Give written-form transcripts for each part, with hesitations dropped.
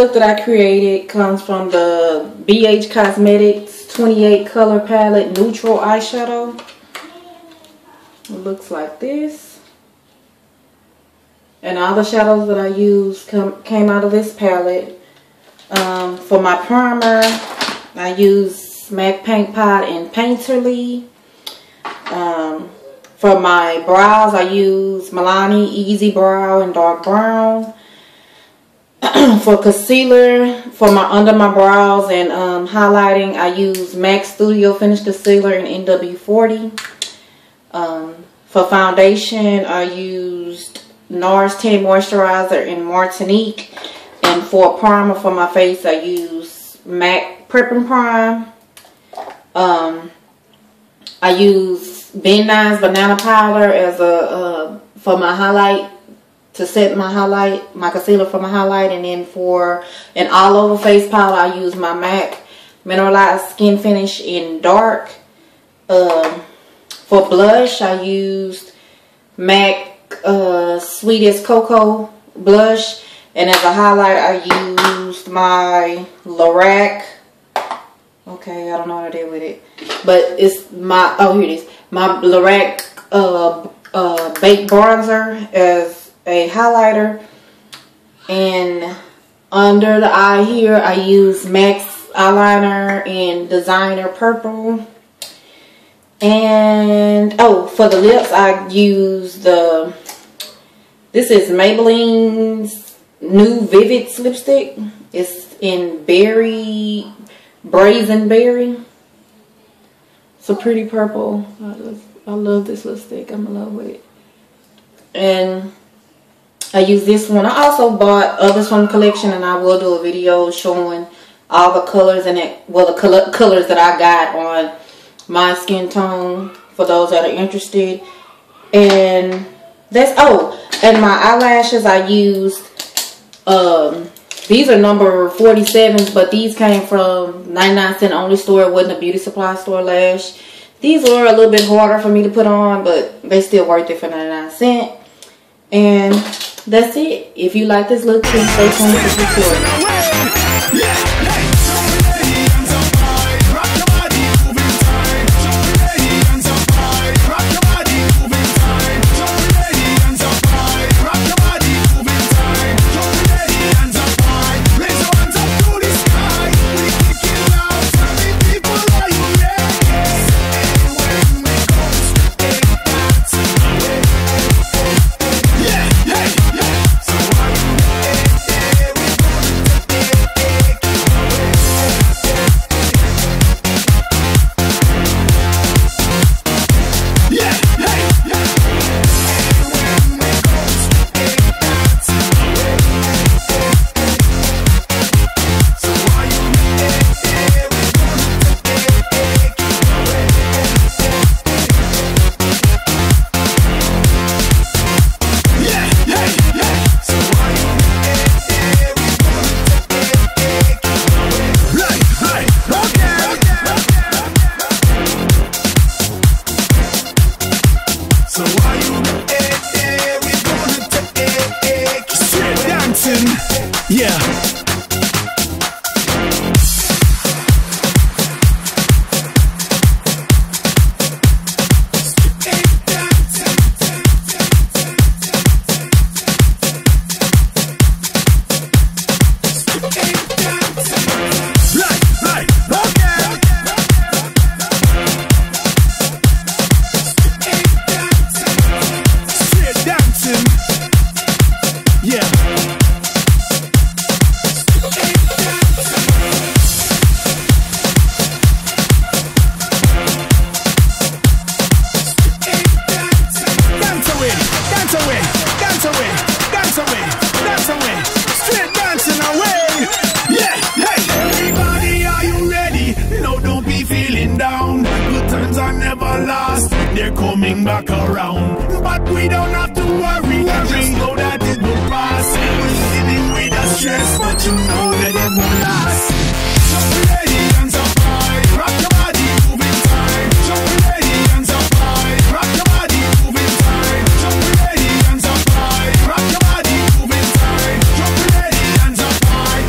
look that I created comes from the BH Cosmetics 28 color palette neutral eyeshadow. It looks like this. And all the shadows that I used came out of this palette. For my primer, I used MAC Paint Pot and Painterly. For my brows, I use Milani Easy Brow in dark brown. For concealer, for my under my brows and highlighting, I use MAC Studio Finish Concealer in NW40. For foundation, I used NARS Tinted Moisturizer in Martinique. And for a primer for my face, I use MAC Prep and Prime. I use Ben Nye's Banana Powder as a for my highlight, to set my highlight, my concealer for my highlight. And then for an all over face powder, I use my MAC Mineralized Skin Finish in dark. For blush, I used MAC Sweetest Cocoa blush. And as a highlight, I used my Lorac. Okay, I don't know what I did with it, but it's my, oh, here it is, my Lorac Baked Bronzer as a highlighter. And under the eye here, I use MAC's eyeliner in Designer Purple. And oh, for the lips, I use the, this is Maybelline's new Vivid lipstick. It's in berry, Brazen Berry. It's a pretty purple. I love this lipstick. I'm in love with it. And I use this one. I also bought others from the collection, and I will do a video showing all the colors in it. Well, the colors that I got on my skin tone for those that are interested. And that's, oh, and my eyelashes I used, these are number 47s, but these came from 99cent only store. It wasn't a beauty supply store lash. These were a little bit harder for me to put on, but they still worth it for 99cent. And that's it. If you like this look, please stay tuned for the tutorial. Yeah. They're coming back around, but we don't have to worry. Just know that it will pass. We're living with the stress, but you know that it won't last. Jump ready, hands up high, rock your body, moving time. Jump ready, hands up high, rock your body, moving time. Jump ready, hands up high, rock your body, moving time. Jump ready, hands up high.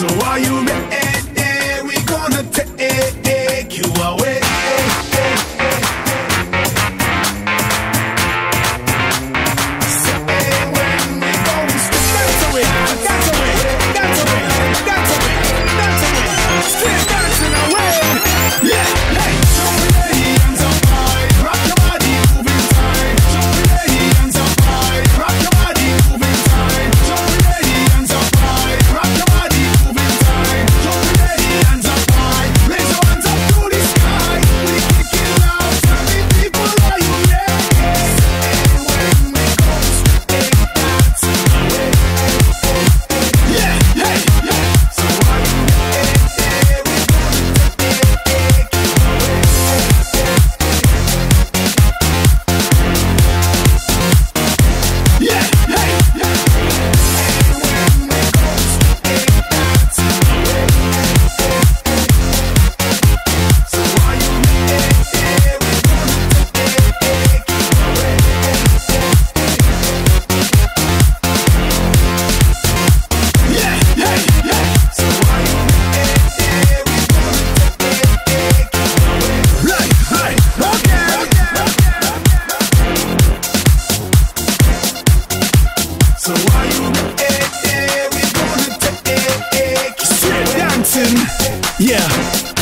So are you ready? We gonna take you away. Yeah.